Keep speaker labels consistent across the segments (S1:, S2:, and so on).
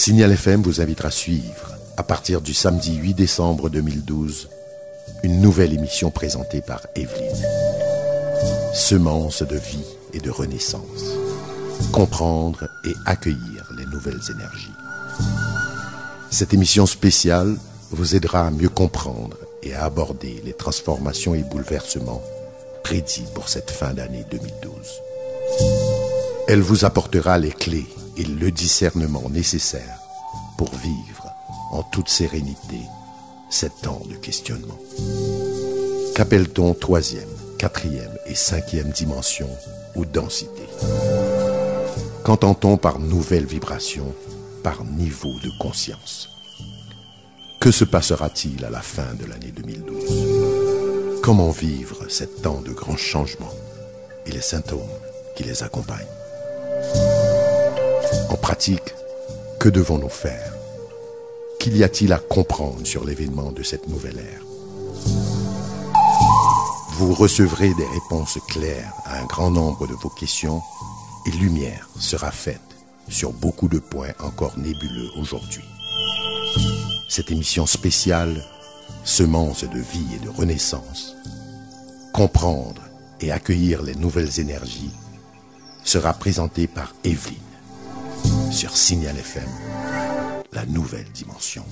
S1: Signal FM vous invite à suivre, à partir du samedi 8 décembre 2012, une nouvelle émission présentée par Evelyne. Semence de vie et de renaissance. Comprendre et accueillir les nouvelles énergies. Cette émission spéciale vous aidera à mieux comprendre et à aborder les transformations et bouleversements prédits pour cette fin d'année 2012. Elle vous apportera les clés et le discernement nécessaires pour vivre en toute sérénité ces temps de questionnement. Qu'appelle-t-on troisième, quatrième et cinquième dimension ou densité? Qu'entend-on par nouvelle vibration, par niveau de conscience? Que se passera-t-il à la fin de l'année 2012? Comment vivre ces temps de grands changements et les symptômes qui les accompagnent? En pratique, que devons-nous faire? Qu'y a-t-il à comprendre sur l'événement de cette nouvelle ère? Vous recevrez des réponses claires à un grand nombre de vos questions et lumière sera faite sur beaucoup de points encore nébuleux aujourd'hui. Cette émission spéciale, Semence de vie et de renaissance, comprendre et accueillir les nouvelles énergies, sera présentée par Evelyne sur Signal FM, la nouvelle dimension.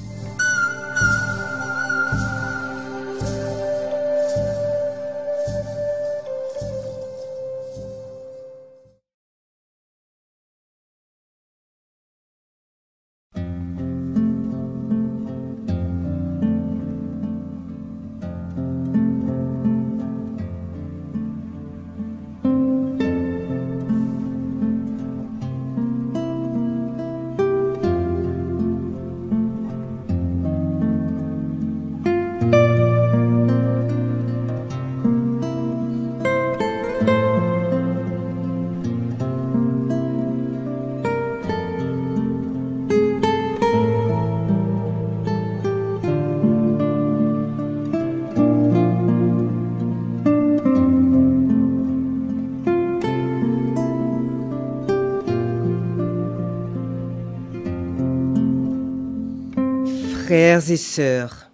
S2: Frères et sœurs,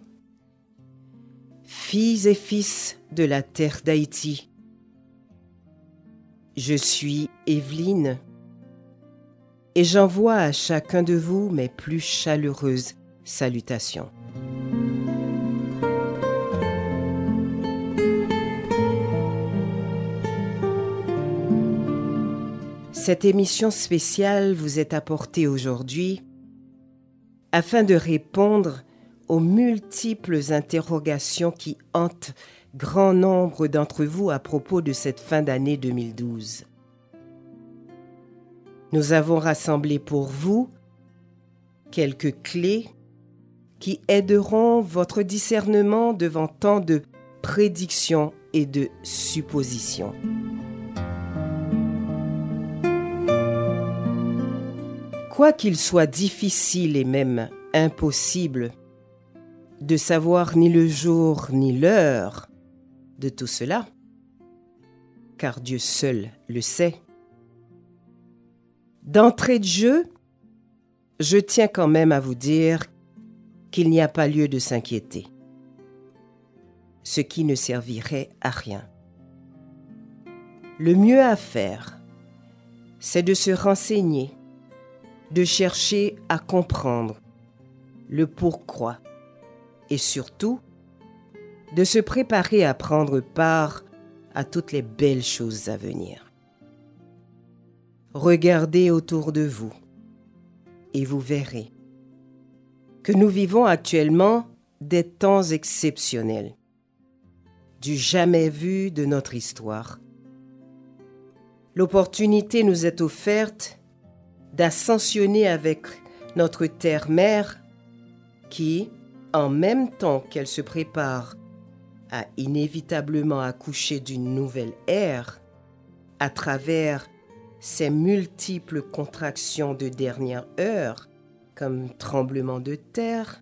S2: filles et fils de la terre d'Haïti, je suis Evelyne et j'envoie à chacun de vous mes plus chaleureuses salutations. Cette émission spéciale vous est apportée aujourd'hui afin de répondre aux multiples interrogations qui hantent grand nombre d'entre vous à propos de cette fin d'année 2012. Nous avons rassemblé pour vous quelques clés qui aideront votre discernement devant tant de prédictions et de suppositions. Quoi qu'il soit difficile et même impossible de savoir ni le jour ni l'heure de tout cela, car Dieu seul le sait, d'entrée de jeu, je tiens quand même à vous dire qu'il n'y a pas lieu de s'inquiéter, ce qui ne servirait à rien. Le mieux à faire, c'est de se renseigner, de chercher à comprendre le pourquoi et surtout de se préparer à prendre part à toutes les belles choses à venir. Regardez autour de vous et vous verrez que nous vivons actuellement des temps exceptionnels, du jamais vu de notre histoire. L'opportunité nous est offerte d'ascensionner avec notre terre-mère qui, en même temps qu'elle se prépare à inévitablement accoucher d'une nouvelle ère, à travers ces multiples contractions de dernière heure, comme tremblements de terre,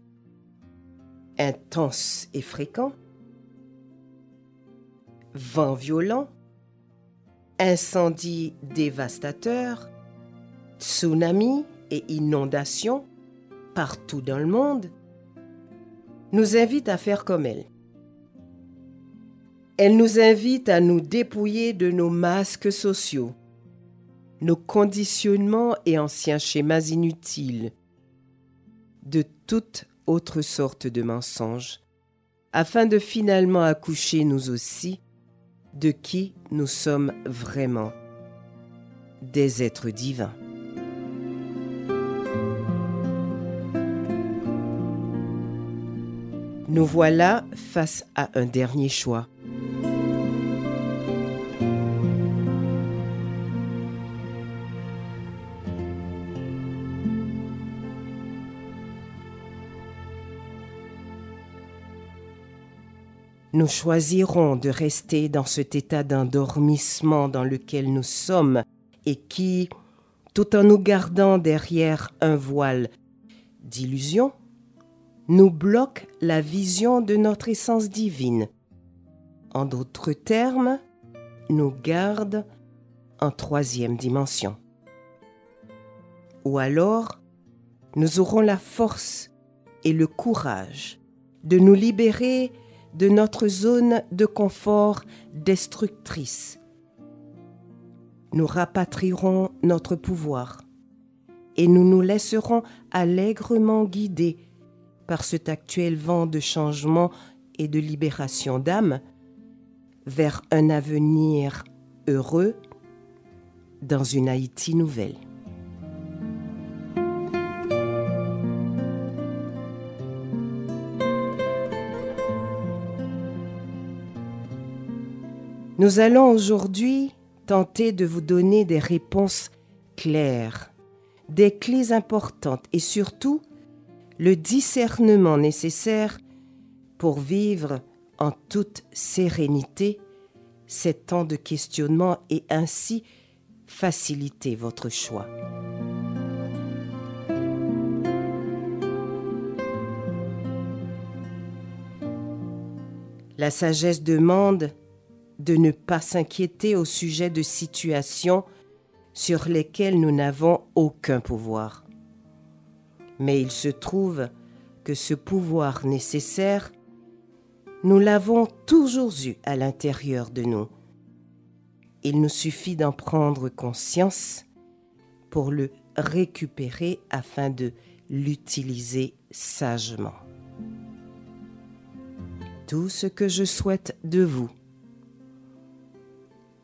S2: intenses et fréquents, vents violents, incendies dévastateurs, tsunamis et inondations, partout dans le monde, nous invite à faire comme elle. Elle nous invite à nous dépouiller de nos masques sociaux, nos conditionnements et anciens schémas inutiles, de toute autre sorte de mensonges, afin de finalement accoucher nous aussi de qui nous sommes vraiment, des êtres divins. Nous voilà face à un dernier choix. Nous choisirons de rester dans cet état d'endormissement dans lequel nous sommes et qui, tout en nous gardant derrière un voile d'illusion, nous bloque la vision de notre essence divine. En d'autres termes, nous garde en troisième dimension. Ou alors, nous aurons la force et le courage de nous libérer de notre zone de confort destructrice. Nous rapatrierons notre pouvoir et nous nous laisserons allègrement guider par cet actuel vent de changement et de libération d'âme vers un avenir heureux dans une Haïti nouvelle. Nous allons aujourd'hui tenter de vous donner des réponses claires, des clés importantes et surtout le discernement nécessaire pour vivre en toute sérénité ces temps de questionnement et ainsi faciliter votre choix. La sagesse demande de ne pas s'inquiéter au sujet de situations sur lesquelles nous n'avons aucun pouvoir. Mais il se trouve que ce pouvoir nécessaire, nous l'avons toujours eu à l'intérieur de nous. Il nous suffit d'en prendre conscience pour le récupérer afin de l'utiliser sagement. Tout ce que je souhaite de vous,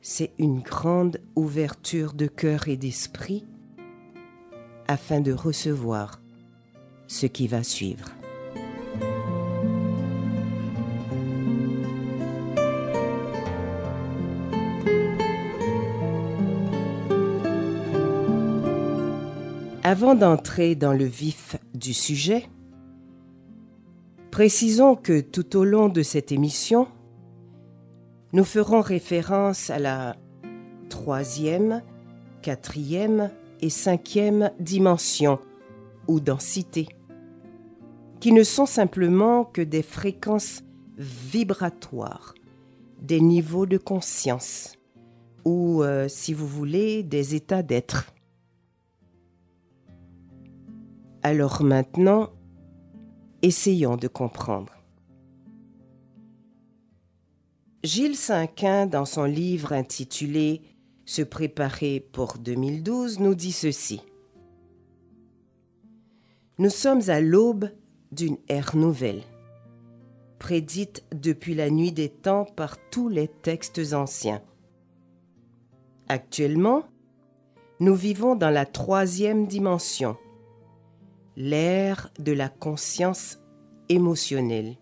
S2: c'est une grande ouverture de cœur et d'esprit afin de recevoir ce qui va suivre. Avant d'entrer dans le vif du sujet, précisons que tout au long de cette émission, nous ferons référence à la 3e, 4e et 5e dimension ou densité, qui ne sont simplement que des fréquences vibratoires, des niveaux de conscience ou, si vous voulez, des états d'être. Alors maintenant, essayons de comprendre. Gilles Cinquin, dans son livre intitulé « Se préparer pour 2012 », nous dit ceci. Nous sommes à l'aube d'une ère nouvelle, prédite depuis la nuit des temps par tous les textes anciens. Actuellement, nous vivons dans la 3e dimension, l'ère de la conscience émotionnelle.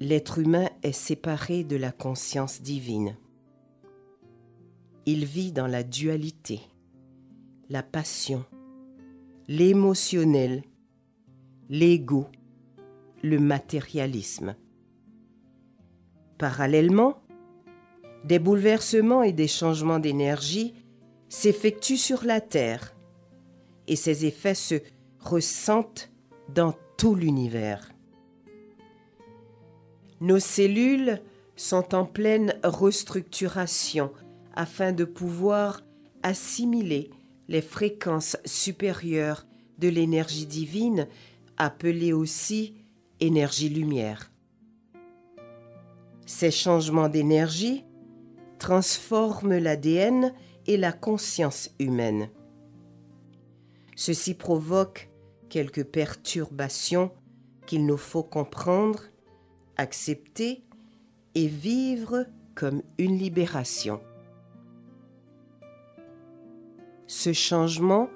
S2: L'être humain est séparé de la conscience divine. Il vit dans la dualité, la passion, l'émotionnel, l'ego, le matérialisme. Parallèlement, des bouleversements et des changements d'énergie s'effectuent sur la Terre et ces effets se ressentent dans tout l'univers. Nos cellules sont en pleine restructuration afin de pouvoir assimiler les fréquences supérieures de l'énergie divine, appelée aussi énergie-lumière. Ces changements d'énergie transforment l'ADN et la conscience humaine. Ceci provoque quelques perturbations qu'il nous faut comprendre, accepter et vivre comme une libération. Ce changement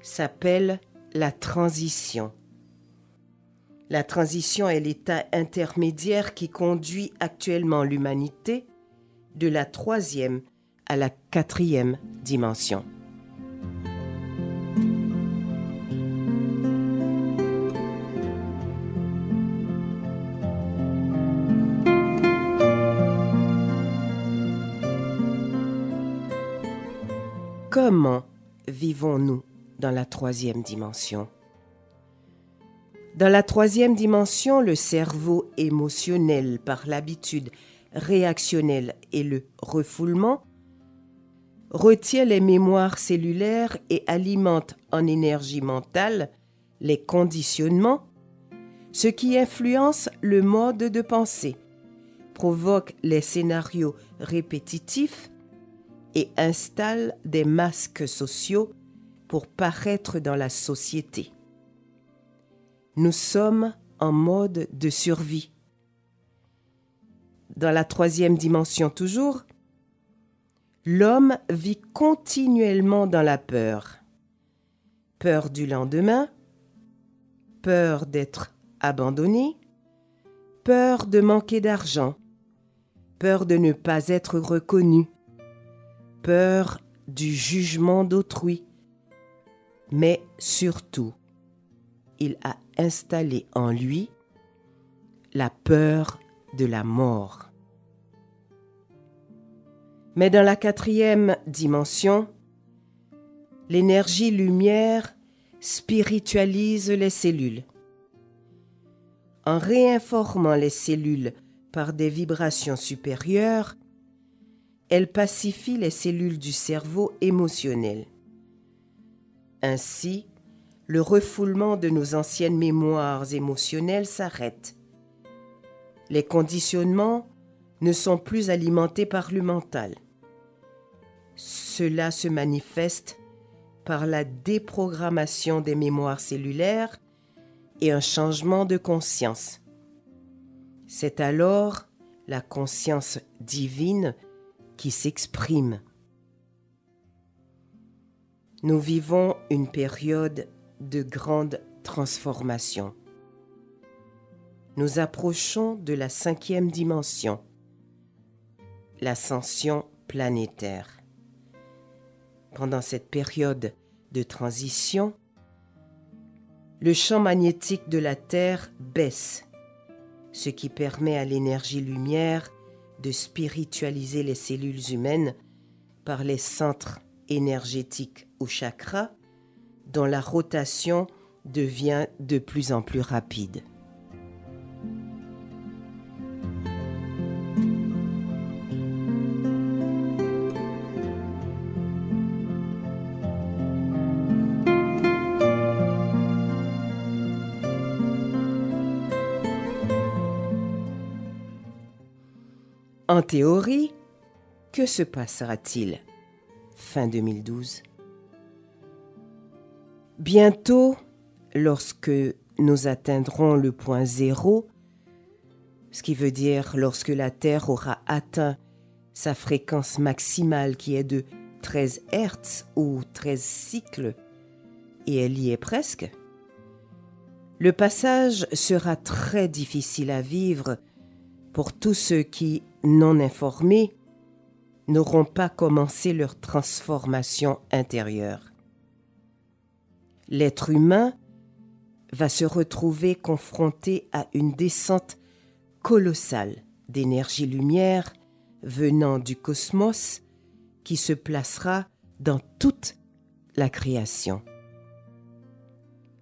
S2: s'appelle la transition. La transition est l'état intermédiaire qui conduit actuellement l'humanité de la 3e à la 4e dimension. Comment vivons-nous dans la 3e dimension? Dans la 3e dimension, le cerveau émotionnel, par l'habitude réactionnelle et le refoulement, retient les mémoires cellulaires et alimente en énergie mentale les conditionnements, ce qui influence le mode de pensée, provoque les scénarios répétitifs et installe des masques sociaux pour paraître dans la société. Nous sommes en mode de survie. Dans la 3e dimension toujours, l'homme vit continuellement dans la peur. Peur du lendemain, peur d'être abandonné, peur de manquer d'argent, peur de ne pas être reconnu, peur du jugement d'autrui, mais surtout, il a installé en lui la peur de la mort. Mais dans la 4e dimension, l'énergie lumière spiritualise les cellules. En réinformant les cellules par des vibrations supérieures, elle pacifie les cellules du cerveau émotionnel. Ainsi, le refoulement de nos anciennes mémoires émotionnelles s'arrête. Les conditionnements ne sont plus alimentés par le mental. Cela se manifeste par la déprogrammation des mémoires cellulaires et un changement de conscience. C'est alors la conscience divine qui s'exprime. Nous vivons une période de grande transformation. Nous approchons de la 5e dimension, l'ascension planétaire. Pendant cette période de transition, le champ magnétique de la Terre baisse, ce qui permet à l'énergie lumière de spiritualiser les cellules humaines par les centres énergétiques ou chakras, dont la rotation devient de plus en plus rapide. En théorie, que se passera-t-il fin 2012? Bientôt, lorsque nous atteindrons le point zéro, ce qui veut dire lorsque la Terre aura atteint sa fréquence maximale qui est de 13 Hz ou 13 cycles, et elle y est presque, le passage sera très difficile à vivre pour tous ceux qui, non informés, n'auront pas commencé leur transformation intérieure. L'être humain va se retrouver confronté à une descente colossale d'énergie-lumière venant du cosmos qui se placera dans toute la création.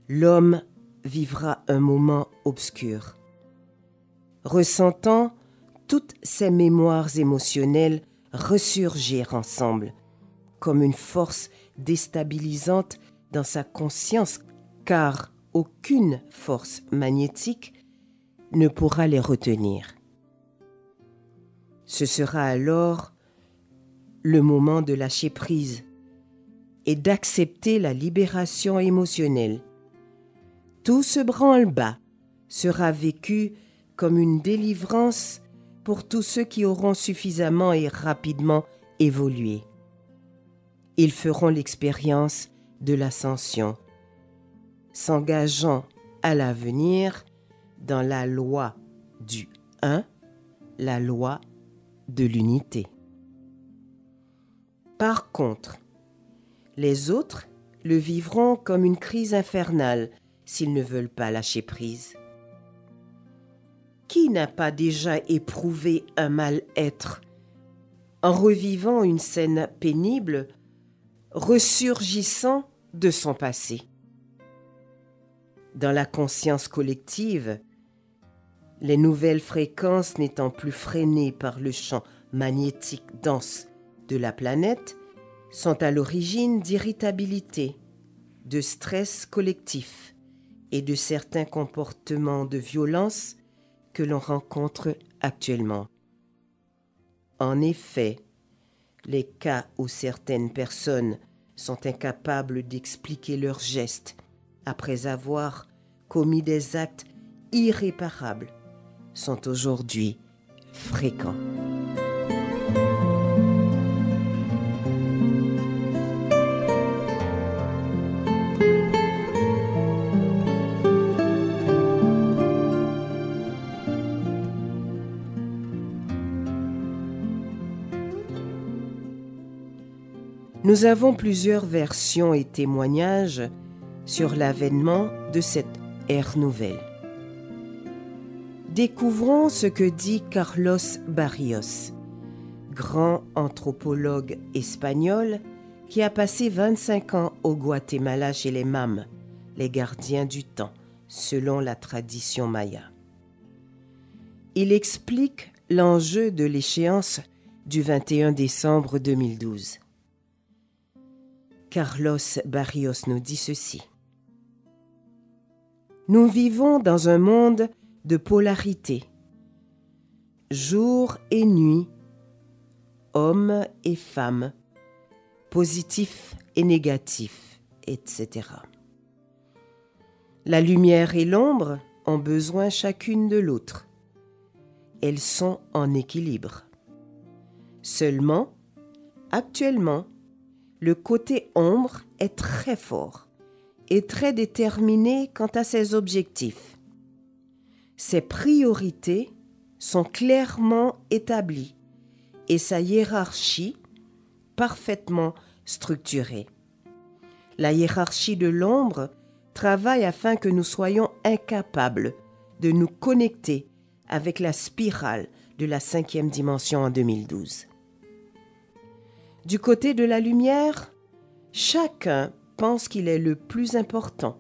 S2: L'homme vivra un moment obscur, ressentant toutes ces mémoires émotionnelles ressurgir ensemble, comme une force déstabilisantes dans sa conscience, car aucune force magnétique ne pourra les retenir. Ce sera alors le moment de lâcher prise et d'accepter la libération émotionnelle. Tout ce branle-bas sera vécu comme une délivrance pour tous ceux qui auront suffisamment et rapidement évolué. Ils feront l'expérience de l'ascension, s'engageant à l'avenir dans la loi du 1, la loi de l'unité. Par contre, les autres le vivront comme une crise infernale s'ils ne veulent pas lâcher prise. Qui n'a pas déjà éprouvé un mal-être en revivant une scène pénible, ressurgissant de son passé? Dans la conscience collective, les nouvelles fréquences n'étant plus freinées par le champ magnétique dense de la planète, sont à l'origine d'irritabilité, de stress collectif et de certains comportements de violence que l'on rencontre actuellement. En effet, les cas où certaines personnes sont incapables d'expliquer leurs gestes après avoir commis des actes irréparables sont aujourd'hui fréquents. Nous avons plusieurs versions et témoignages sur l'avènement de cette ère nouvelle. Découvrons ce que dit Carlos Barrios, grand anthropologue espagnol qui a passé 25 ans au Guatemala chez les Mam, les gardiens du temps, selon la tradition maya. Il explique l'enjeu de l'échéance du 21 décembre 2012. Carlos Barrios nous dit ceci. Nous vivons dans un monde de polarité, jour et nuit, hommes et femmes, positifs et négatifs, etc. La lumière et l'ombre ont besoin chacune de l'autre. Elles sont en équilibre. Seulement, actuellement, le côté ombre est très fort et très déterminé quant à ses objectifs. Ses priorités sont clairement établies et sa hiérarchie parfaitement structurée. La hiérarchie de l'ombre travaille afin que nous soyons incapables de nous connecter avec la spirale de la 5e dimension en 2012. Du côté de la lumière, chacun pense qu'il est le plus important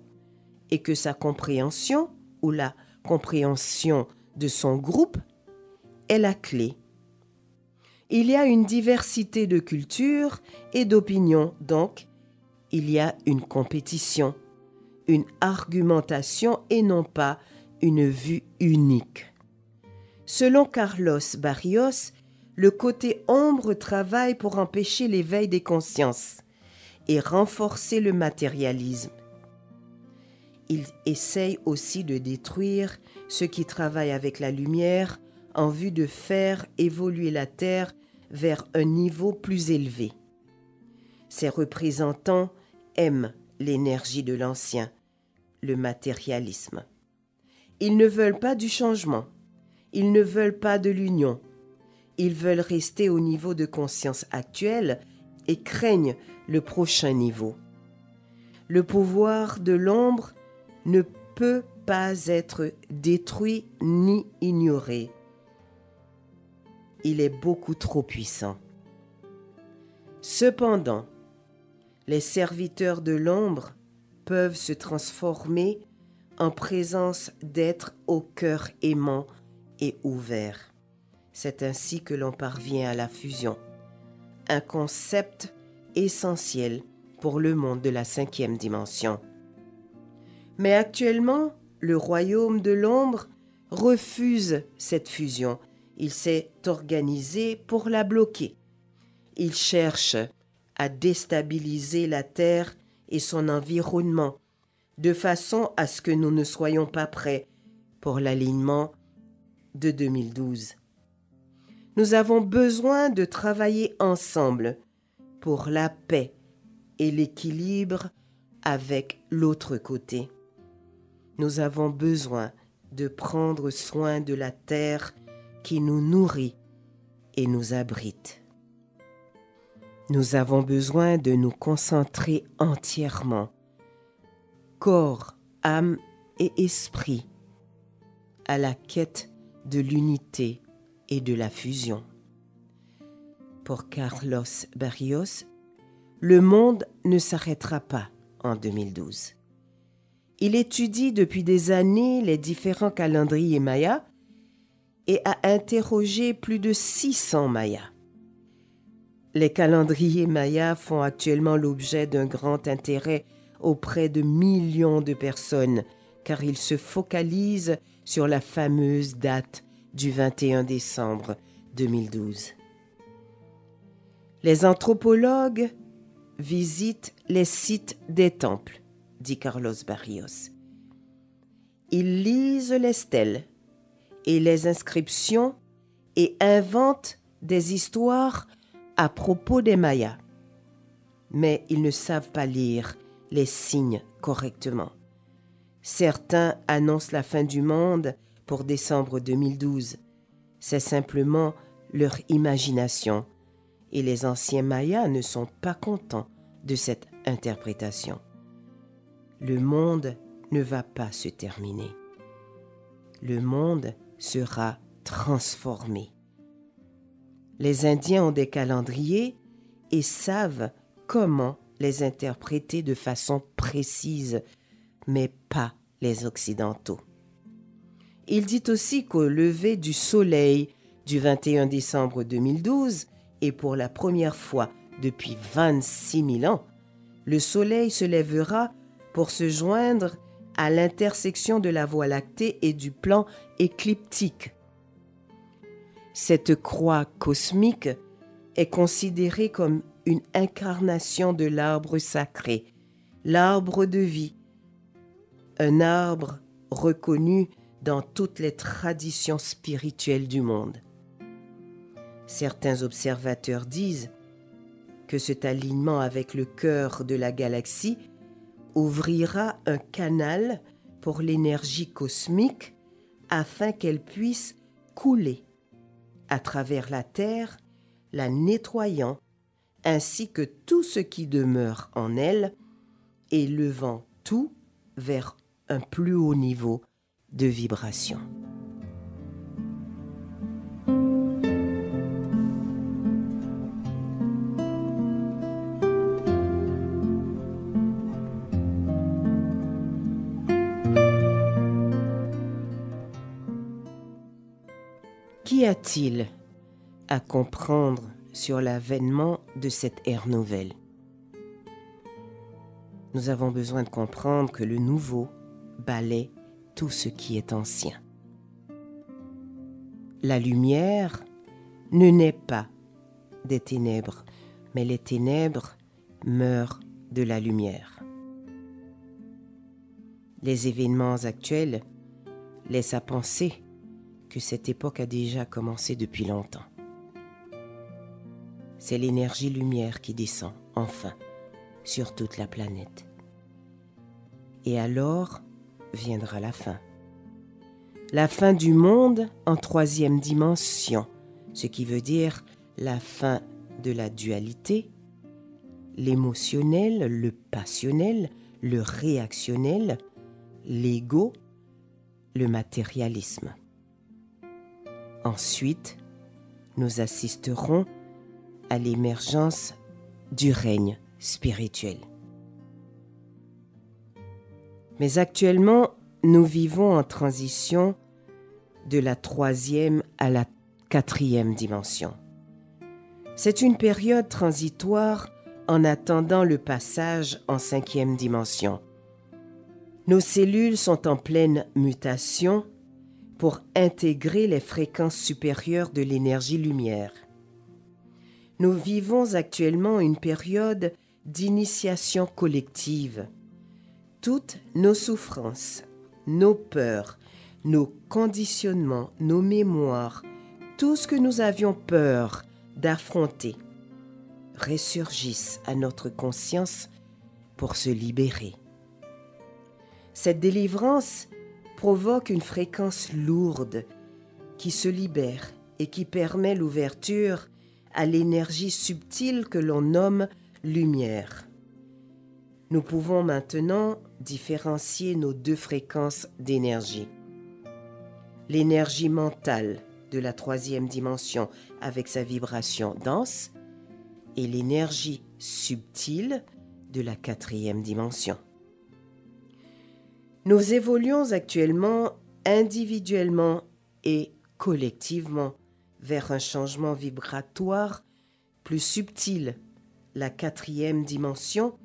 S2: et que sa compréhension ou la compréhension de son groupe est la clé. Il y a une diversité de cultures et d'opinions, donc il y a une compétition, une argumentation et non pas une vue unique. Selon Carlos Barrios, le côté ombre travaille pour empêcher l'éveil des consciences et renforcer le matérialisme. Il essaye aussi de détruire ceux qui travaillent avec la lumière en vue de faire évoluer la Terre vers un niveau plus élevé. Ses représentants aiment l'énergie de l'ancien, le matérialisme. Ils ne veulent pas du changement, ils ne veulent pas de l'union. Ils veulent rester au niveau de conscience actuel et craignent le prochain niveau. Le pouvoir de l'ombre ne peut pas être détruit ni ignoré. Il est beaucoup trop puissant. Cependant, les serviteurs de l'ombre peuvent se transformer en présence d'êtres au cœur aimant et ouvert. C'est ainsi que l'on parvient à la fusion, un concept essentiel pour le monde de la 5e dimension. Mais actuellement, le royaume de l'ombre refuse cette fusion. Il s'est organisé pour la bloquer. Il cherche à déstabiliser la Terre et son environnement, de façon à ce que nous ne soyons pas prêts pour l'alignement de 2012. Nous avons besoin de travailler ensemble pour la paix et l'équilibre avec l'autre côté. Nous avons besoin de prendre soin de la terre qui nous nourrit et nous abrite. Nous avons besoin de nous concentrer entièrement, corps, âme et esprit, à la quête de l'unité et de la fusion. Pour Carlos Barrios, le monde ne s'arrêtera pas en 2012. Il étudie depuis des années les différents calendriers mayas et a interrogé plus de 600 mayas. Les calendriers mayas font actuellement l'objet d'un grand intérêt auprès de millions de personnes car ils se focalisent sur la fameuse date du 21 décembre 2012. Les anthropologues visitent les sites des temples, dit Carlos Barrios. Ils lisent les stèles et les inscriptions et inventent des histoires à propos des Mayas. Mais ils ne savent pas lire les signes correctement. Certains annoncent la fin du monde pour décembre 2012. C'est simplement leur imagination et les anciens Mayas ne sont pas contents de cette interprétation. Le monde ne va pas se terminer. Le monde sera transformé. Les Indiens ont des calendriers et savent comment les interpréter de façon précise, mais pas les Occidentaux. Il dit aussi qu'au lever du soleil du 21 décembre 2012, et pour la première fois depuis 26 000 ans, le soleil se lèvera pour se joindre à l'intersection de la Voie lactée et du plan écliptique. Cette croix cosmique est considérée comme une incarnation de l'arbre sacré, l'arbre de vie, un arbre reconnu dans toutes les traditions spirituelles du monde. Certains observateurs disent que cet alignement avec le cœur de la galaxie ouvrira un canal pour l'énergie cosmique afin qu'elle puisse couler à travers la Terre, la nettoyant, ainsi que tout ce qui demeure en elle, et levant tout vers un plus haut niveau de vibration. Qu'y a-t-il à comprendre sur l'avènement de cette ère nouvelle? Nous avons besoin de comprendre que le nouveau balaie tout ce qui est ancien. La lumière ne naît pas des ténèbres, mais les ténèbres meurent de la lumière. Les événements actuels laissent à penser que cette époque a déjà commencé depuis longtemps. C'est l'énergie lumière qui descend, enfin, sur toute la planète. Et alors viendra la fin. La fin du monde en 3e dimension, ce qui veut dire la fin de la dualité, l'émotionnel, le passionnel, le réactionnel, l'ego, le matérialisme. Ensuite, nous assisterons à l'émergence du règne spirituel. Mais actuellement, nous vivons en transition de la 3e à la 4e dimension. C'est une période transitoire en attendant le passage en 5e dimension. Nos cellules sont en pleine mutation pour intégrer les fréquences supérieures de l'énergie lumière. Nous vivons actuellement une période d'initiation collective. Toutes nos souffrances, nos peurs, nos conditionnements, nos mémoires, tout ce que nous avions peur d'affronter, ressurgissent à notre conscience pour se libérer. Cette délivrance provoque une fréquence lourde qui se libère et qui permet l'ouverture à l'énergie subtile que l'on nomme lumière. Nous pouvons maintenant différencier nos deux fréquences d'énergie. L'énergie mentale de la 3e dimension avec sa vibration dense et l'énergie subtile de la 4e dimension. Nous évoluons actuellement individuellement et collectivement vers un changement vibratoire plus subtil, la 4e dimension,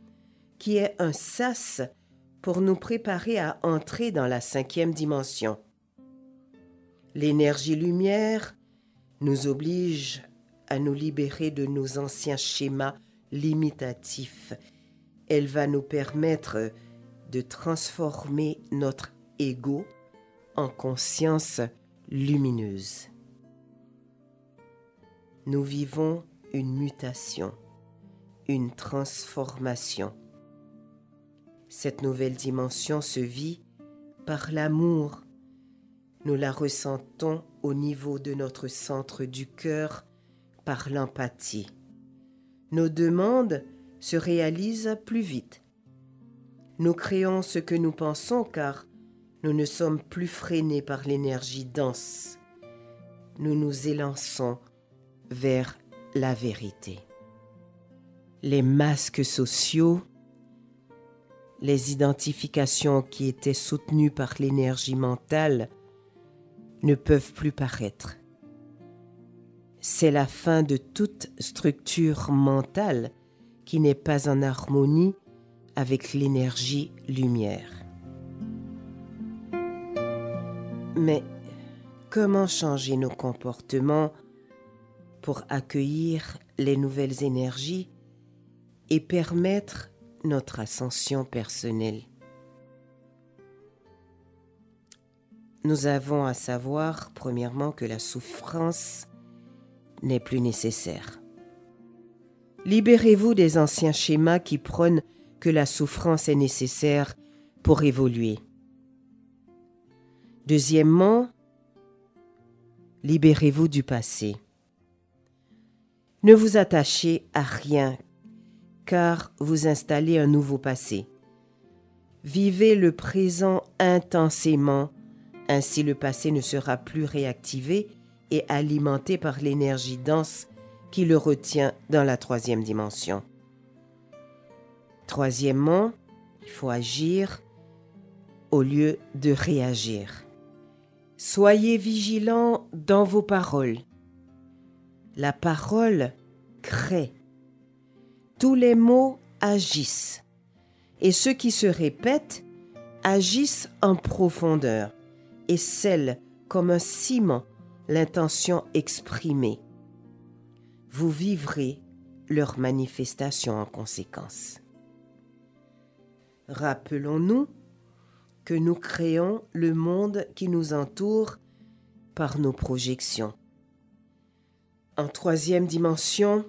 S2: qui est un sas pour nous préparer à entrer dans la 5e dimension. L'énergie lumière nous oblige à nous libérer de nos anciens schémas limitatifs. Elle va nous permettre de transformer notre ego en conscience lumineuse. Nous vivons une mutation, une transformation. Cette nouvelle dimension se vit par l'amour. Nous la ressentons au niveau de notre centre du cœur par l'empathie. Nos demandes se réalisent plus vite. Nous créons ce que nous pensons car nous ne sommes plus freinés par l'énergie dense. Nous nous élançons vers la vérité. Les masques sociaux, les identifications qui étaient soutenues par l'énergie mentale ne peuvent plus paraître. C'est la fin de toute structure mentale qui n'est pas en harmonie avec l'énergie lumière. Mais comment changer nos comportements pour accueillir les nouvelles énergies et permettre notre ascension personnelle? Nous avons à savoir, premièrement, que la souffrance n'est plus nécessaire. Libérez-vous des anciens schémas qui prônent que la souffrance est nécessaire pour évoluer. Deuxièmement, libérez-vous du passé. Ne vous attachez à rien, car vous installez un nouveau passé. Vivez le présent intensément, ainsi le passé ne sera plus réactivé et alimenté par l'énergie dense qui le retient dans la 3e dimension. Troisièmement, il faut agir au lieu de réagir. Soyez vigilants dans vos paroles. La parole crée. Tous les mots agissent. Et ceux qui se répètent agissent en profondeur et scellent comme un ciment l'intention exprimée. Vous vivrez leur manifestation en conséquence. Rappelons-nous que nous créons le monde qui nous entoure par nos projections. En 3e dimension,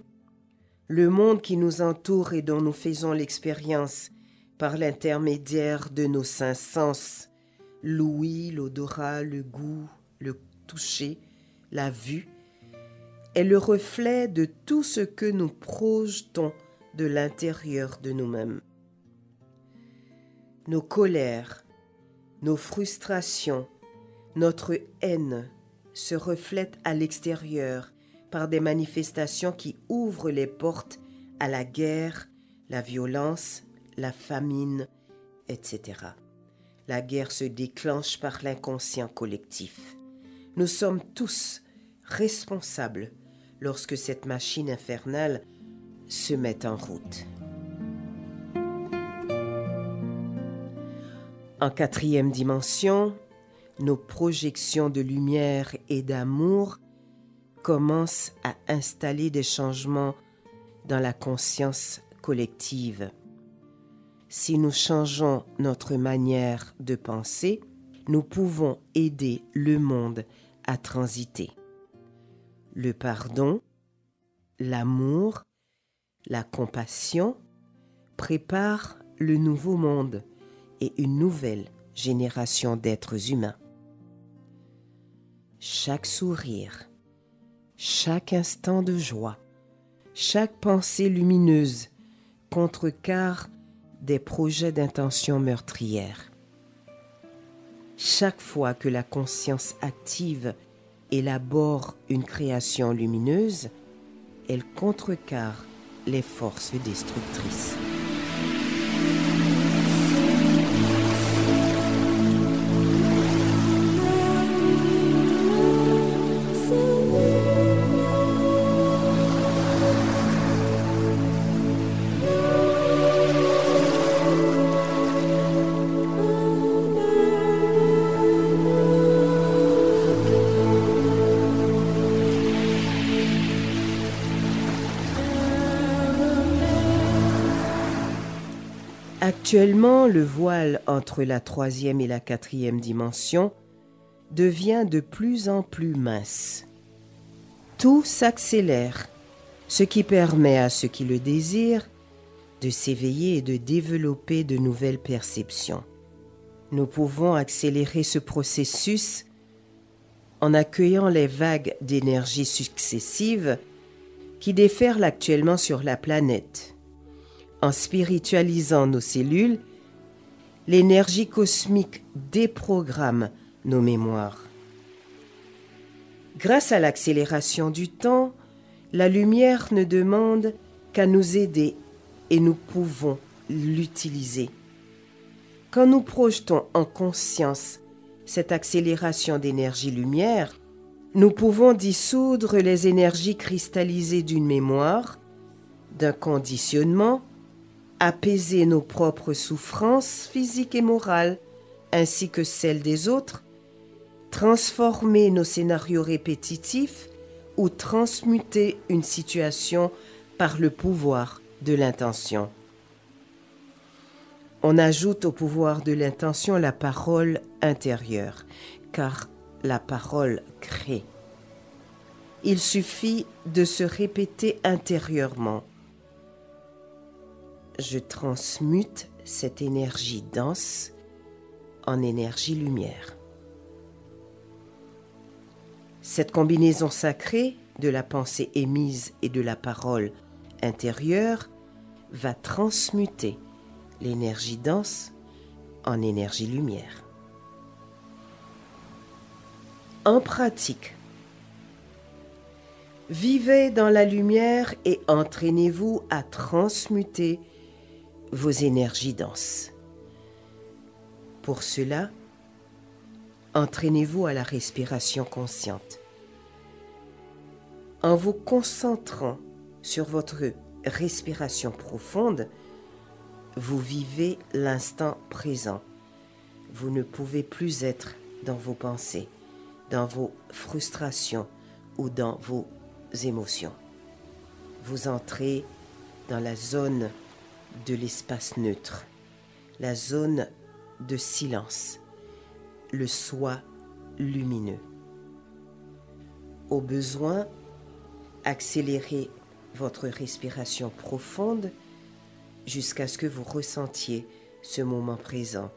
S2: le monde qui nous entoure et dont nous faisons l'expérience par l'intermédiaire de nos 5 sens, l'ouïe, l'odorat, le goût, le toucher, la vue, est le reflet de tout ce que nous projetons de l'intérieur de nous-mêmes. Nos colères, nos frustrations, notre haine se reflètent à l'extérieur par des manifestations qui ouvrent les portes à la guerre, la violence, la famine, etc. La guerre se déclenche par l'inconscient collectif. Nous sommes tous responsables lorsque cette machine infernale se met en route. En quatrième dimension, nos projections de lumière et d'amour commencent à installer des changements dans la conscience collective. Si nous changeons notre manière de penser, nous pouvons aider le monde à transiter. Le pardon, l'amour, la compassion préparent le nouveau monde et une nouvelle génération d'êtres humains. Chaque sourire, chaque instant de joie, chaque pensée lumineuse contrecarre des projets d'intention meurtrière. Chaque fois que la conscience active élabore une création lumineuse, elle contrecarre les forces destructrices. Actuellement, le voile entre la troisième et la quatrième dimension devient de plus en plus mince. Tout s'accélère, ce qui permet à ceux qui le désirent de s'éveiller et de développer de nouvelles perceptions. Nous pouvons accélérer ce processus en accueillant les vagues d'énergie successives qui déferlent actuellement sur la planète. En spiritualisant nos cellules, l'énergie cosmique déprogramme nos mémoires. Grâce à l'accélération du temps, la lumière ne demande qu'à nous aider et nous pouvons l'utiliser. Quand nous projetons en conscience cette accélération d'énergie-lumière, nous pouvons dissoudre les énergies cristallisées d'une mémoire, d'un conditionnement, apaiser nos propres souffrances physiques et morales, ainsi que celles des autres, transformer nos scénarios répétitifs ou transmuter une situation par le pouvoir de l'intention. On ajoute au pouvoir de l'intention la parole intérieure, car la parole crée. Il suffit de se répéter intérieurement. Je transmute cette énergie dense en énergie lumière. Cette combinaison sacrée de la pensée émise et de la parole intérieure va transmuter l'énergie dense en énergie lumière. En pratique, vivez dans la lumière et entraînez-vous à transmuter vos énergies denses. Pour cela, entraînez-vous à la respiration consciente. En vous concentrant sur votre respiration profonde, vous vivez l'instant présent. Vous ne pouvez plus être dans vos pensées, dans vos frustrations ou dans vos émotions. Vous entrez dans la zone de l'espace neutre, la zone de silence, le soi lumineux. Au besoin, accélérez votre respiration profonde jusqu'à ce que vous ressentiez ce moment présent,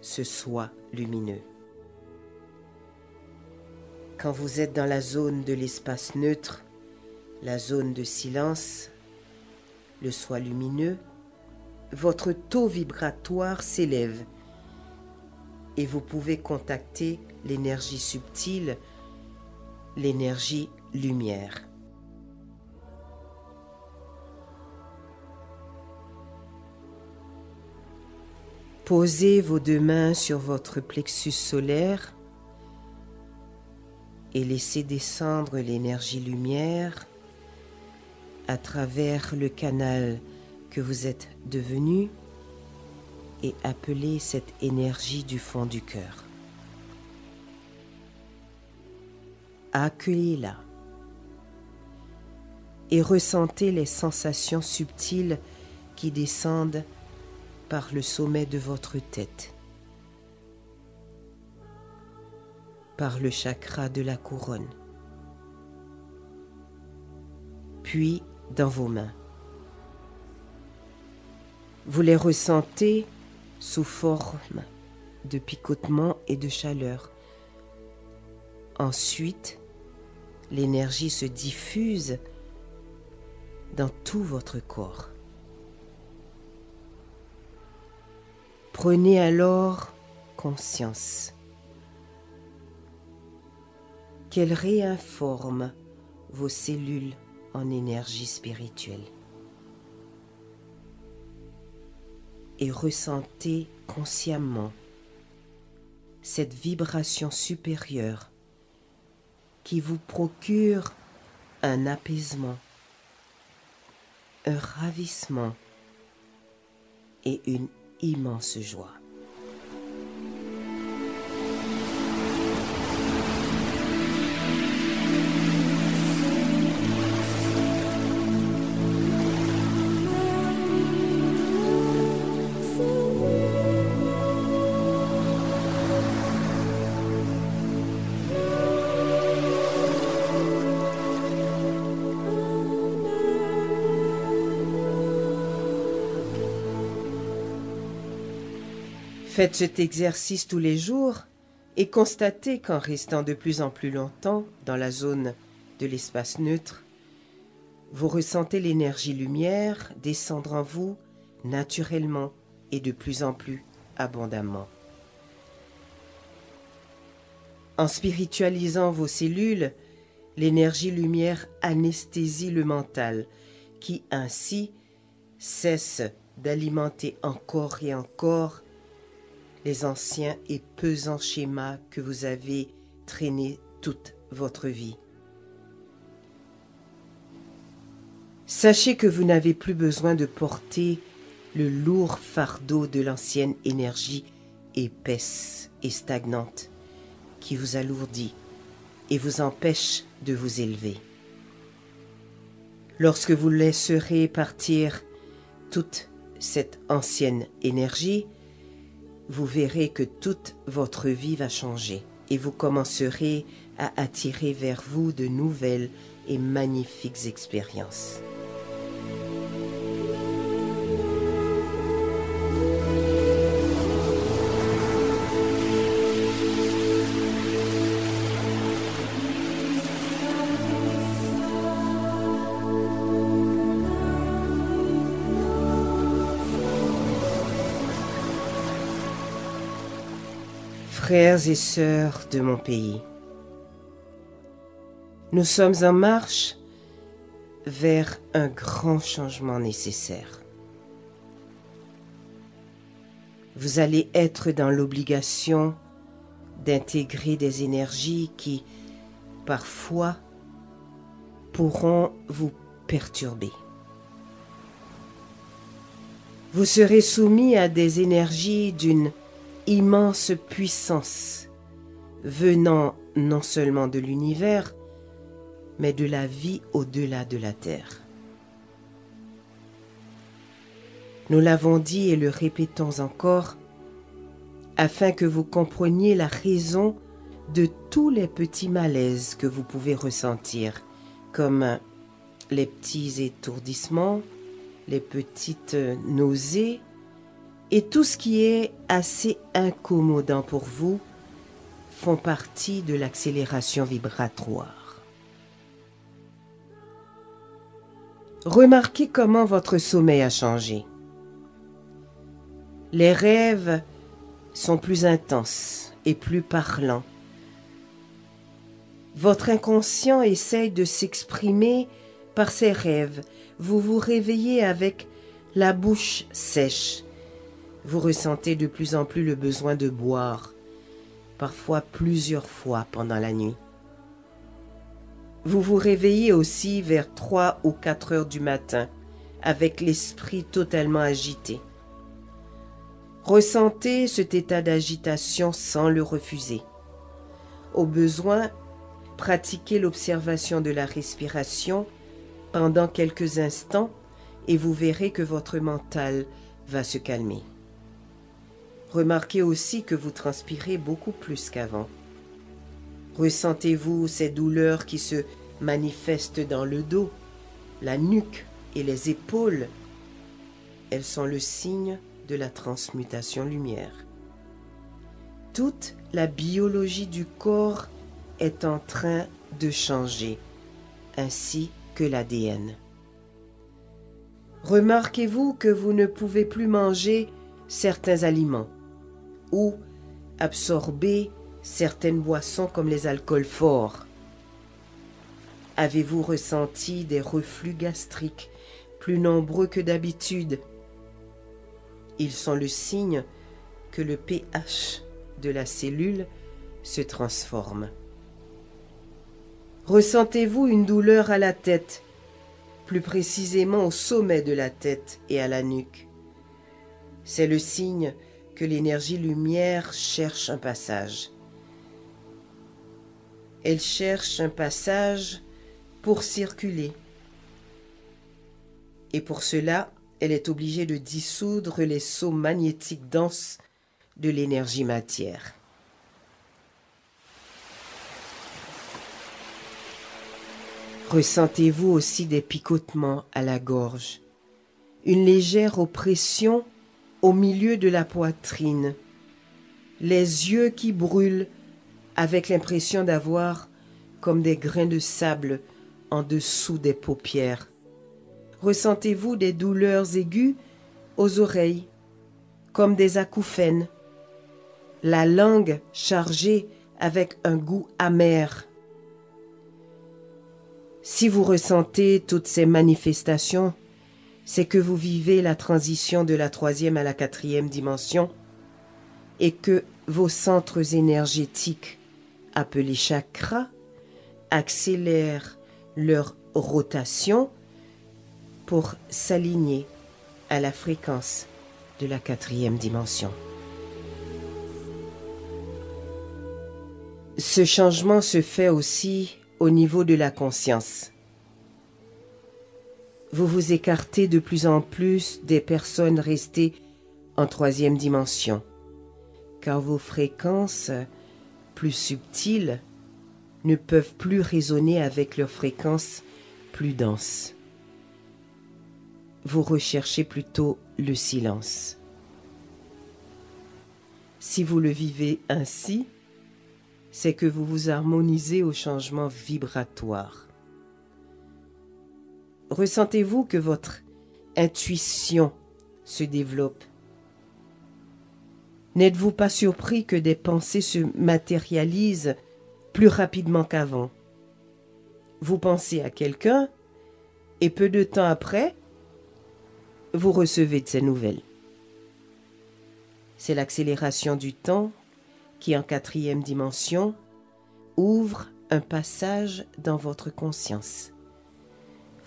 S2: ce soi lumineux. Quand vous êtes dans la zone de l'espace neutre, la zone de silence, le soi lumineux, votre taux vibratoire s'élève et vous pouvez contacter l'énergie subtile, l'énergie lumière. Posez vos deux mains sur votre plexus solaire et laissez descendre l'énergie lumière à travers le canal que vous êtes devenu et appelez cette énergie du fond du cœur. Accueillez-la et ressentez les sensations subtiles qui descendent par le sommet de votre tête, par le chakra de la couronne, puis dans vos mains. Vous les ressentez sous forme de picotement et de chaleur. Ensuite, l'énergie se diffuse dans tout votre corps. Prenez alors conscience qu'elle réinforme vos cellules en énergie spirituelle. Et ressentez consciemment cette vibration supérieure qui vous procure un apaisement, un ravissement et une immense joie. Faites cet exercice tous les jours et constatez qu'en restant de plus en plus longtemps dans la zone de l'espace neutre, vous ressentez l'énergie lumière descendre en vous naturellement et de plus en plus abondamment. En spiritualisant vos cellules, l'énergie lumière anesthésie le mental qui ainsi cesse d'alimenter encore et encore les anciens et pesants schémas que vous avez traînés toute votre vie. Sachez que vous n'avez plus besoin de porter le lourd fardeau de l'ancienne énergie épaisse et stagnante qui vous alourdit et vous empêche de vous élever. Lorsque vous laisserez partir toute cette ancienne énergie, vous verrez que toute votre vie va changer et vous commencerez à attirer vers vous de nouvelles et magnifiques expériences. Frères et sœurs de mon pays, nous sommes en marche vers un grand changement nécessaire. Vous allez être dans l'obligation d'intégrer des énergies qui, parfois, pourront vous perturber. Vous serez soumis à des énergies d'une immense puissance venant non seulement de l'univers, mais de la vie au-delà de la terre. Nous l'avons dit et le répétons encore, afin que vous compreniez la raison de tous les petits malaises que vous pouvez ressentir, comme les petits étourdissements, les petites nausées, et tout ce qui est assez incommodant pour vous font partie de l'accélération vibratoire. Remarquez comment votre sommeil a changé. Les rêves sont plus intenses et plus parlants. Votre inconscient essaye de s'exprimer par ses rêves. Vous vous réveillez avec la bouche sèche. Vous ressentez de plus en plus le besoin de boire, parfois plusieurs fois pendant la nuit. Vous vous réveillez aussi vers 3 ou 4 heures du matin, avec l'esprit totalement agité. Ressentez cet état d'agitation sans le refuser. Au besoin, pratiquez l'observation de la respiration pendant quelques instants et vous verrez que votre mental va se calmer. Remarquez aussi que vous transpirez beaucoup plus qu'avant. Ressentez-vous ces douleurs qui se manifestent dans le dos, la nuque et les épaules? Elles sont le signe de la transmutation lumière. Toute la biologie du corps est en train de changer, ainsi que l'ADN. Remarquez-vous que vous ne pouvez plus manger certains aliments ou absorber certaines boissons comme les alcools forts. Avez-vous ressenti des reflux gastriques plus nombreux que d'habitude? Ils sont le signe que le pH de la cellule se transforme. Ressentez-vous une douleur à la tête, plus précisément au sommet de la tête et à la nuque? C'est le signe que l'énergie lumière cherche un passage. Elle cherche un passage pour circuler. Et pour cela, elle est obligée de dissoudre les sceaux magnétiques denses de l'énergie matière. Ressentez-vous aussi des picotements à la gorge, une légère oppression au milieu de la poitrine, les yeux qui brûlent avec l'impression d'avoir comme des grains de sable en dessous des paupières. Ressentez-vous des douleurs aiguës aux oreilles, comme des acouphènes, la langue chargée avec un goût amer. Si vous ressentez toutes ces manifestations, c'est que vous vivez la transition de la 3e à la 4e dimension et que vos centres énergétiques, appelés chakras, accélèrent leur rotation pour s'aligner à la fréquence de la 4e dimension. Ce changement se fait aussi au niveau de la conscience. Vous vous écartez de plus en plus des personnes restées en 3e dimension, car vos fréquences plus subtiles ne peuvent plus résonner avec leurs fréquences plus denses. Vous recherchez plutôt le silence. Si vous le vivez ainsi, c'est que vous vous harmonisez au changement vibratoire. Ressentez-vous que votre intuition se développe? N'êtes-vous pas surpris que des pensées se matérialisent plus rapidement qu'avant? Vous pensez à quelqu'un et peu de temps après, vous recevez de ces nouvelles. C'est l'accélération du temps qui, en 4e dimension, ouvre un passage dans votre conscience.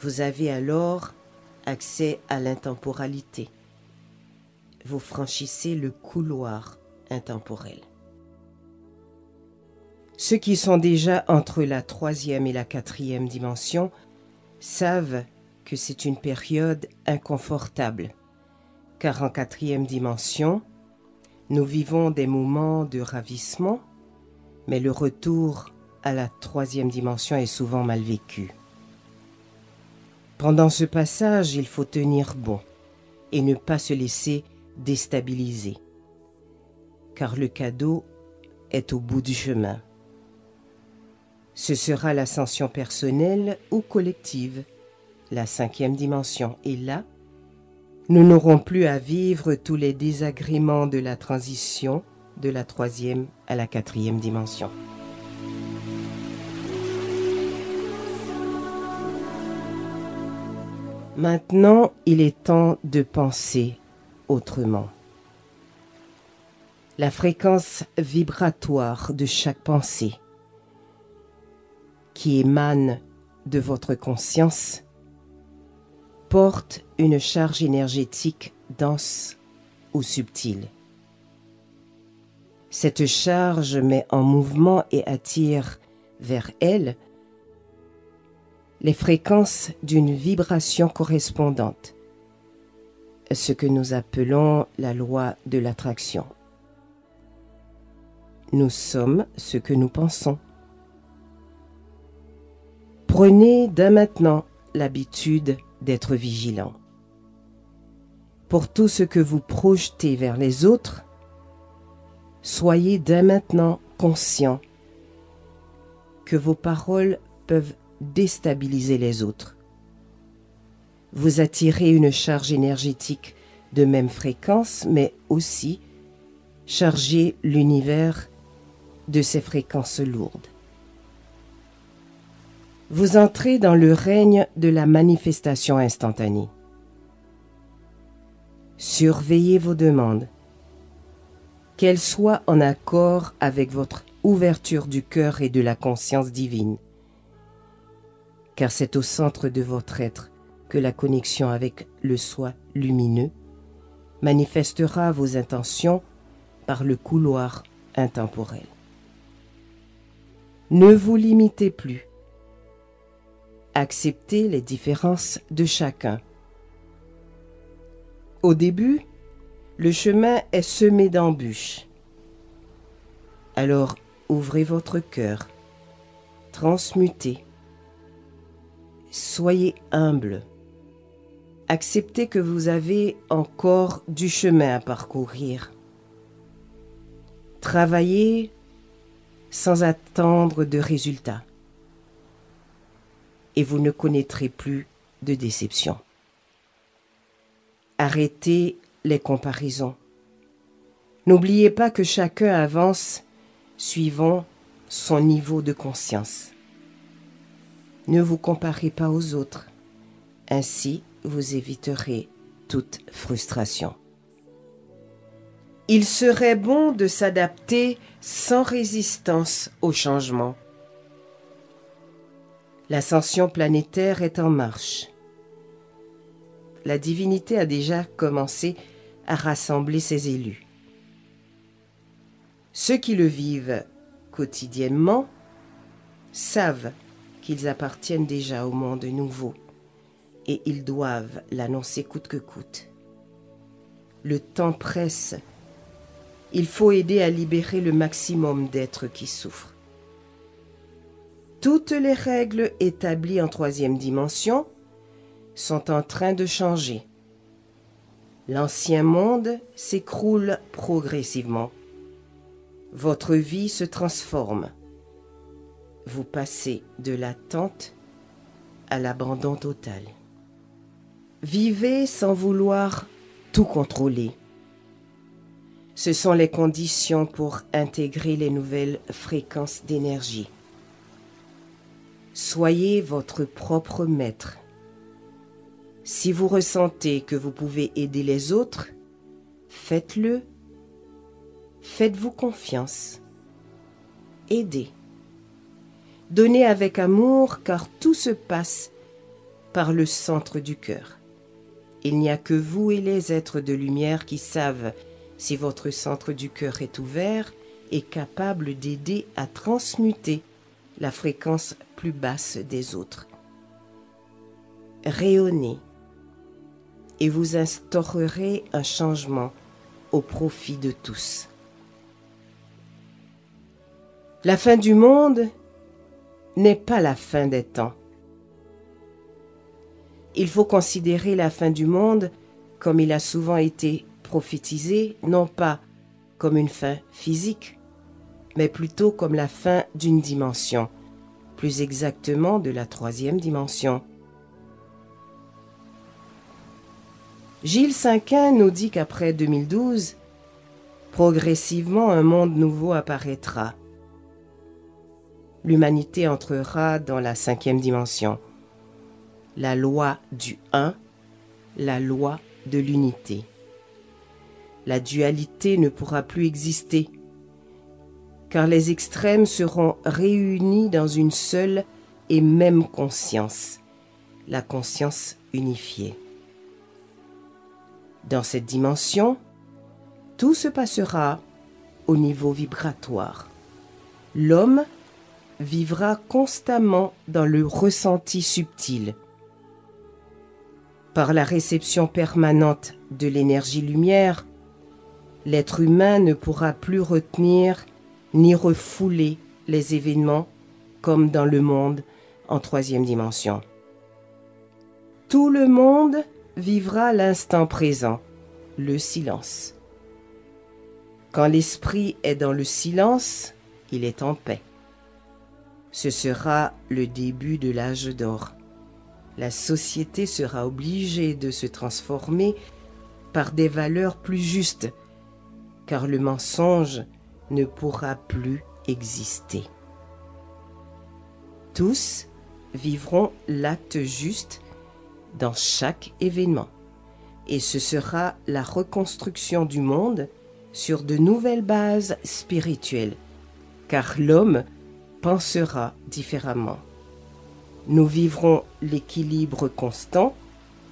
S2: Vous avez alors accès à l'intemporalité. Vous franchissez le couloir intemporel. Ceux qui sont déjà entre la 3e et la 4e dimension savent que c'est une période inconfortable, car en 4e dimension, nous vivons des moments de ravissement, mais le retour à la 3e dimension est souvent mal vécu. Pendant ce passage, il faut tenir bon et ne pas se laisser déstabiliser, car le cadeau est au bout du chemin. Ce sera l'ascension personnelle ou collective, la 5e dimension, et là, nous n'aurons plus à vivre tous les désagréments de la transition de la 3e à la 4e dimension. Maintenant, il est temps de penser autrement. La fréquence vibratoire de chaque pensée qui émane de votre conscience porte une charge énergétique dense ou subtile. Cette charge met en mouvement et attire vers elle les fréquences d'une vibration correspondante, ce que nous appelons la loi de l'attraction. Nous sommes ce que nous pensons. Prenez dès maintenant l'habitude d'être vigilant. Pour tout ce que vous projetez vers les autres, soyez dès maintenant conscient que vos paroles peuvent déstabiliser les autres. Vous attirez une charge énergétique de même fréquence, mais aussi chargez l'univers de ces fréquences lourdes. Vous entrez dans le règne de la manifestation instantanée. Surveillez vos demandes, qu'elles soient en accord avec votre ouverture du cœur et de la conscience divine, car c'est au centre de votre être que la connexion avec le soi lumineux manifestera vos intentions par le couloir intemporel. Ne vous limitez plus. Acceptez les différences de chacun. Au début, le chemin est semé d'embûches. Alors, ouvrez votre cœur, transmutez. Soyez humble. Acceptez que vous avez encore du chemin à parcourir. Travaillez sans attendre de résultats. Et vous ne connaîtrez plus de déception. Arrêtez les comparaisons. N'oubliez pas que chacun avance suivant son niveau de conscience. Ne vous comparez pas aux autres. Ainsi, vous éviterez toute frustration. Il serait bon de s'adapter sans résistance au changement. L'ascension planétaire est en marche. La divinité a déjà commencé à rassembler ses élus. Ceux qui le vivent quotidiennement savent qu'ils appartiennent déjà au monde nouveau et ils doivent l'annoncer coûte que coûte. Le temps presse. Il faut aider à libérer le maximum d'êtres qui souffrent. Toutes les règles établies en 3e dimension sont en train de changer. L'ancien monde s'écroule progressivement. Votre vie se transforme. Vous passez de l'attente à l'abandon total. Vivez sans vouloir tout contrôler. Ce sont les conditions pour intégrer les nouvelles fréquences d'énergie. Soyez votre propre maître. Si vous ressentez que vous pouvez aider les autres, faites-le. Faites-vous confiance. Aidez. Donnez avec amour, car tout se passe par le centre du cœur. Il n'y a que vous et les êtres de lumière qui savent si votre centre du cœur est ouvert et capable d'aider à transmuter la fréquence plus basse des autres. Rayonnez et vous instaurerez un changement au profit de tous. La fin du monde n'est pas la fin des temps. Il faut considérer la fin du monde comme il a souvent été prophétisé, non pas comme une fin physique, mais plutôt comme la fin d'une dimension, plus exactement de la 3e dimension. Gilles Cinquin nous dit qu'après 2012, progressivement un monde nouveau apparaîtra. L'humanité entrera dans la 5e dimension. La loi du 1, la loi de l'unité. La dualité ne pourra plus exister, car les extrêmes seront réunis dans une seule et même conscience, la conscience unifiée. Dans cette dimension, tout se passera au niveau vibratoire. L'homme vivra constamment dans le ressenti subtil. Par la réception permanente de l'énergie lumière, l'être humain ne pourra plus retenir ni refouler les événements comme dans le monde en troisième dimension. Tout le monde vivra l'instant présent, le silence. Quand l'esprit est dans le silence, il est en paix. Ce sera le début de l'âge d'or. La société sera obligée de se transformer par des valeurs plus justes, car le mensonge ne pourra plus exister. Tous vivront l'acte juste dans chaque événement, et ce sera la reconstruction du monde sur de nouvelles bases spirituelles, car l'homme pensera différemment. Nous vivrons l'équilibre constant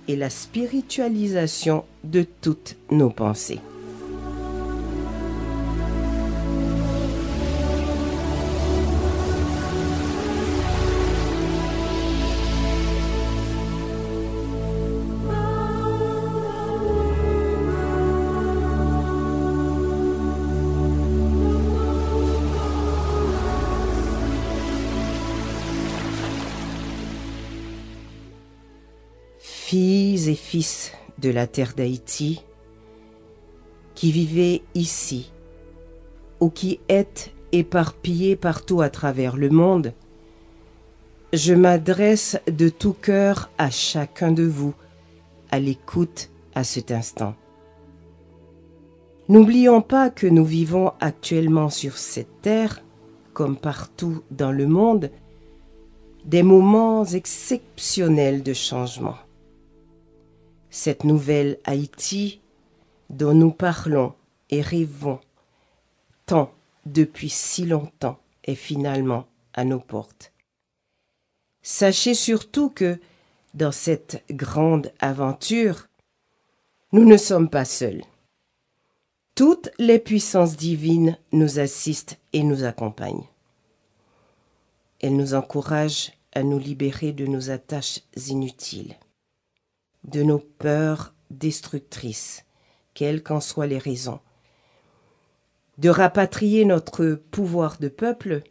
S2: et la spiritualisation de toutes nos pensées. Filles et fils de la terre d'Haïti, qui vivez ici, ou qui êtes éparpillés partout à travers le monde, je m'adresse de tout cœur à chacun de vous, à l'écoute à cet instant. N'oublions pas que nous vivons actuellement sur cette terre, comme partout dans le monde, des moments exceptionnels de changement. Cette nouvelle Haïti dont nous parlons et rêvons tant depuis si longtemps est finalement à nos portes. Sachez surtout que dans cette grande aventure, nous ne sommes pas seuls. Toutes les puissances divines nous assistent et nous accompagnent. Elles nous encouragent à nous libérer de nos attaches inutiles, de nos peurs destructrices, quelles qu'en soient les raisons, de rapatrier notre pouvoir de peuple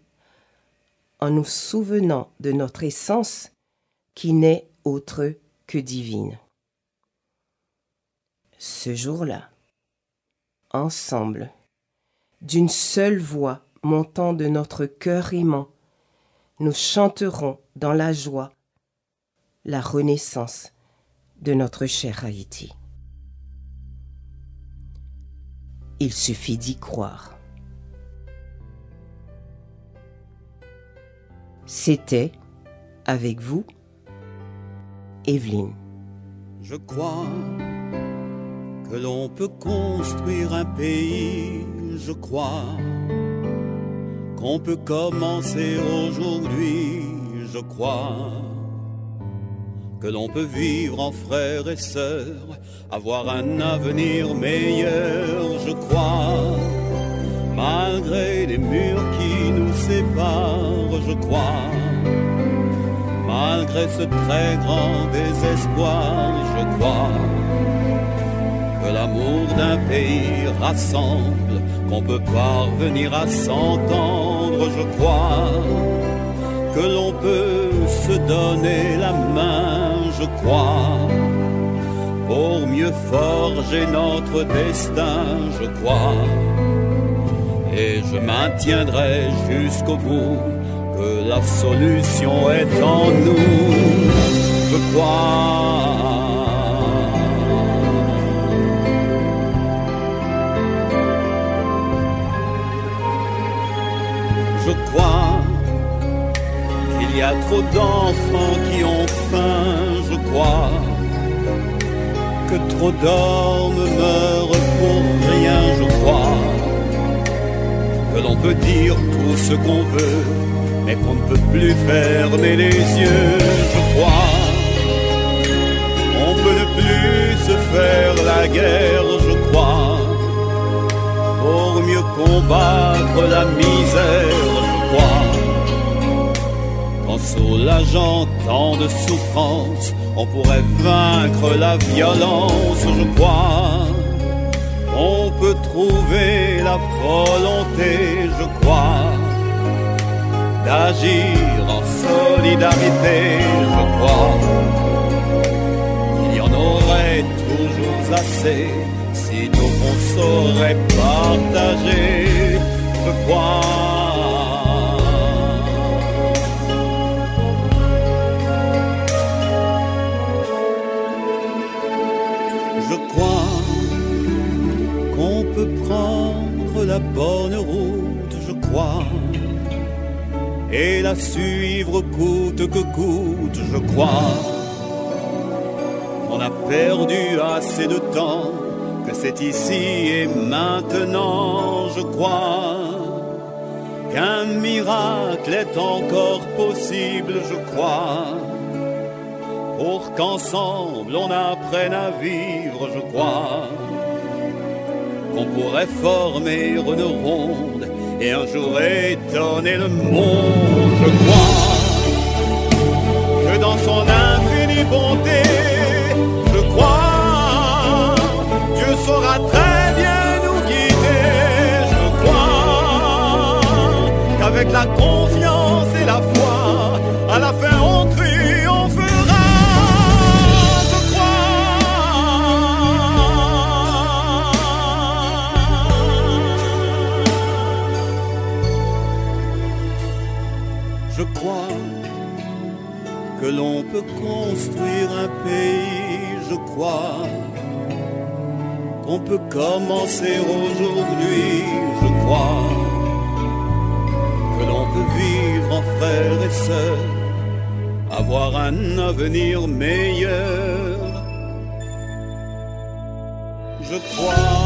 S2: en nous souvenant de notre essence qui n'est autre que divine. Ce jour-là, ensemble, d'une seule voix montant de notre cœur aimant, nous chanterons dans la joie la renaissance de notre cher Haïti. Il suffit d'y croire. C'était, avec vous, Evelyne.
S3: Je crois que l'on peut construire un pays, je crois qu'on peut commencer aujourd'hui, je crois que l'on peut vivre en frères et sœurs, avoir un avenir meilleur, je crois, malgré les murs qui nous séparent, je crois, malgré ce très grand désespoir, je crois que l'amour d'un pays rassemble, qu'on peut parvenir à s'entendre, je crois que l'on peut se donner la main, je crois, pour mieux forger notre destin, je crois, et je maintiendrai jusqu'au bout que la solution est en nous, je crois. Je crois qu'il y a trop d'enfants qui ont faim, je crois que trop d'hommes meurent pour rien, je crois que l'on peut dire tout ce qu'on veut et qu'on ne peut plus fermer les yeux, je crois. On peut ne plus se faire la guerre, je crois, pour mieux combattre la misère, je crois. Qu'en soulageant tant de souffrance, on pourrait vaincre la violence, je crois. On peut trouver la volonté, je crois, d'agir en solidarité, je crois. Il y en aurait toujours assez si tout on saurait partager, je crois. Je crois qu'on peut prendre la bonne route, je crois, et la suivre coûte que coûte, je crois. On a perdu assez de temps, que c'est ici et maintenant, je crois, qu'un miracle est encore possible, je crois, pour qu'ensemble on apprenne à vivre, je crois. Qu'on pourrait former une ronde et un jour étonner le monde, je crois. Que dans son infinie bonté, je crois, Dieu saura très bien nous guider, je crois. Qu'avec la confiance et la foi, à la fin on triomphera. Je crois que l'on peut construire un pays, je crois qu'on peut commencer aujourd'hui, je crois que l'on peut vivre en frères et sœurs, avoir un avenir meilleur, je crois.